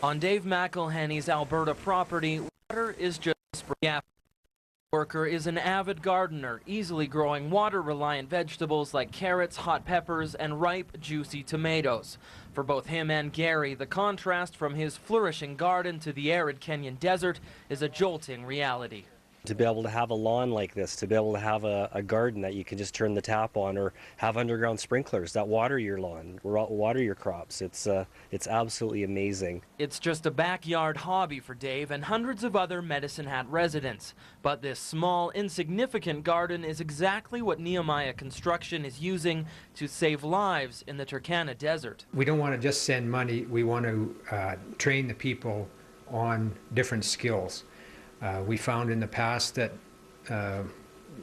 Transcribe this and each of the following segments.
On Dave McElhenney's Alberta property, water is just spring. Worker is an avid gardener, easily growing water-reliant vegetables like carrots, hot peppers, and ripe, juicy tomatoes. For both him and Gary, the contrast from his flourishing garden to the arid Kenyan desert is a jolting reality. To be able to have a lawn like this, to be able to have a garden that you can just turn the tap on, or have underground sprinklers that water your lawn, water your crops, it's absolutely amazing. It's just a backyard hobby for Dave and hundreds of other Medicine Hat residents. But this small, insignificant garden is exactly what Nehemiah Construction is using to save lives in the Turkana Desert. We don't want to just send money, we want to train the people on different skills. We found in the past that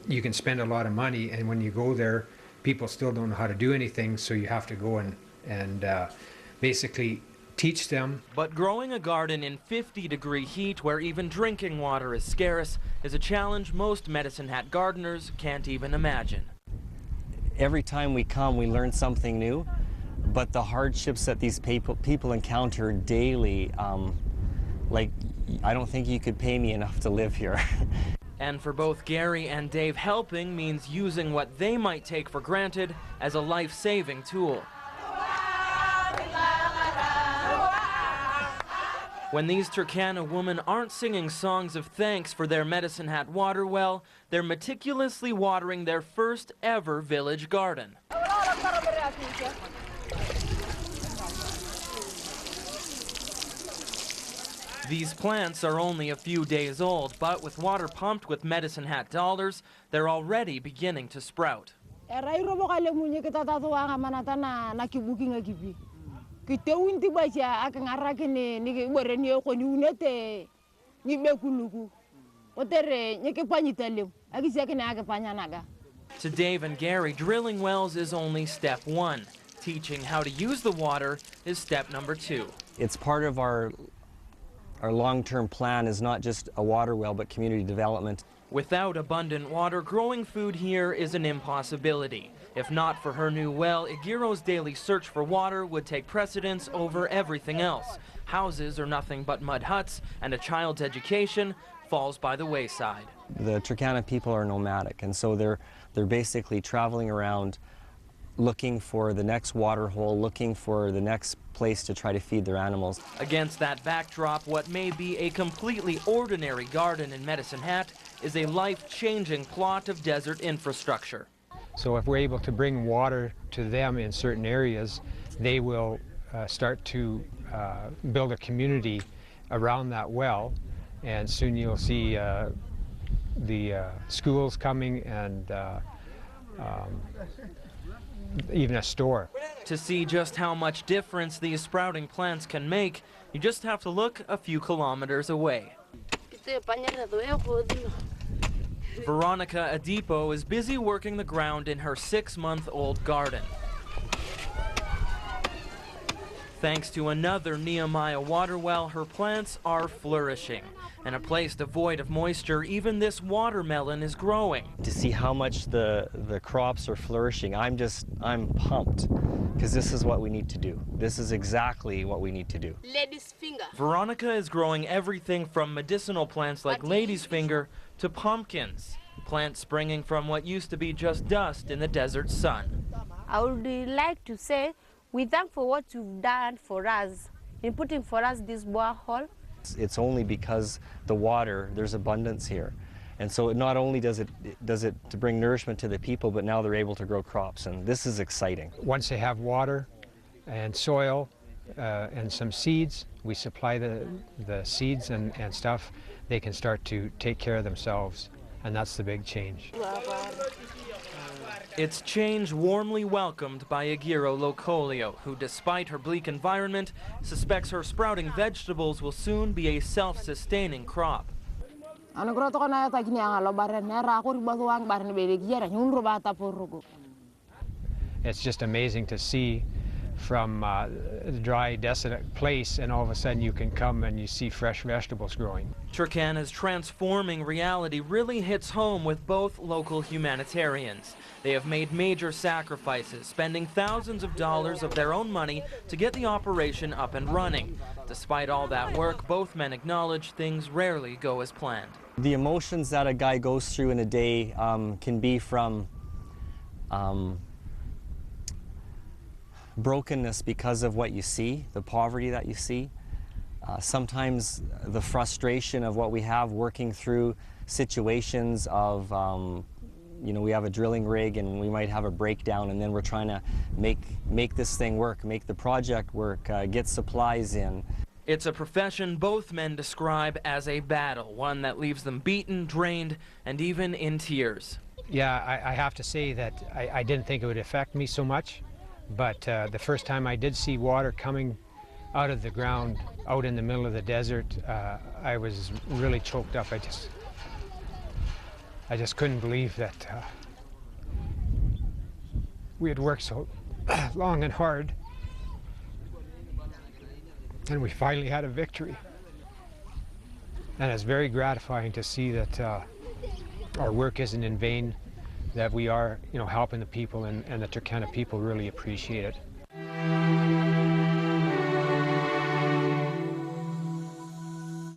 you can spend a lot of money, and when you go there, people still don't know how to do anything, so you have to go and basically teach them. But growing a garden in 50-degree heat where even drinking water is scarce is a challenge most Medicine Hat gardeners can't even imagine. Every time we come, we learn something new, but the hardships that these people encounter daily, like, I don't think you could pay me enough to live here. And for both Gary and Dave, helping means using what they might take for granted as a life-saving tool. When these Turkana women aren't singing songs of thanks for their Medicine Hat water well, they're meticulously watering their first ever village garden. These plants are only a few days old, but with water pumped with Medicine Hat dollars, they're already beginning to sprout. To Dave and Gary, drilling wells is only step one. Teaching how to use the water is step number 2. It's part of our long-term plan is not just a water well, but community development. Without abundant water, growing food here is an impossibility. If not for her new well, Igiro's daily search for water would take precedence over everything else. Houses are nothing but mud huts, and a child's education falls by the wayside. The Turkana people are nomadic, and so they're basically traveling around looking for the next water hole, looking for the next place to try to feed their animals. Against that backdrop, what may be a completely ordinary garden in Medicine Hat is a life-changing plot of desert infrastructure. So if we're able to bring water to them in certain areas, they will start to build a community around that well, and soon you'll see the schools coming and even a store. To see just how much difference these sprouting plants can make, you just have to look a few kilometers away. Veronica Adipo is busy working the ground in her 6-month-old garden. Thanks to another Nehemiah water well, her plants are flourishing. In a place devoid of moisture, even this watermelon is growing. To see how much the crops are flourishing, I'm pumped, because this is what we need to do. This is exactly what we need to do. Lady's finger. Veronica is growing everything from medicinal plants like lady's finger to pumpkins, plants springing from what used to be just dust in the desert sun. I would like to say we thank for what you've done for us in putting for us this borehole. It's only because the water, there's abundance here. And so not only does it to bring nourishment to the people, but now they're able to grow crops, and this is exciting. Once they have water and soil and some seeds, we supply the seeds and stuff, they can start to take care of themselves, and that's the big change. It's change warmly welcomed by Igiro Locolio, who, despite her bleak environment, suspects her sprouting vegetables will soon be a self-sustaining crop. It's just amazing to see from a dry, desolate place, and all of a sudden you can come and you see fresh vegetables growing. Turkana's transforming reality really hits home with both local humanitarians. They have made major sacrifices, spending thousands of dollars of their own money to get the operation up and running. Despite all that work, both men acknowledge things rarely go as planned. The emotions that a guy goes through in a day can be from brokenness because of what you see, the poverty that you see. Sometimes the frustration of what we have working through situations of, you know, we have a drilling rig and we might have a breakdown, and then we're trying to make this thing work, make the project work, get supplies in. It's a profession both men describe as a battle, one that leaves them beaten, drained, and even in tears. Yeah, I have to say that I didn't think it would affect me so much, but the first time I did see water coming out of the ground, out in the middle of the desert, I was really choked up. I just couldn't believe that we had worked so long and hard, and we finally had a victory. And it's very gratifying to see that our work isn't in vain, that we are, you know, helping the people, and the Turkana people really appreciate it.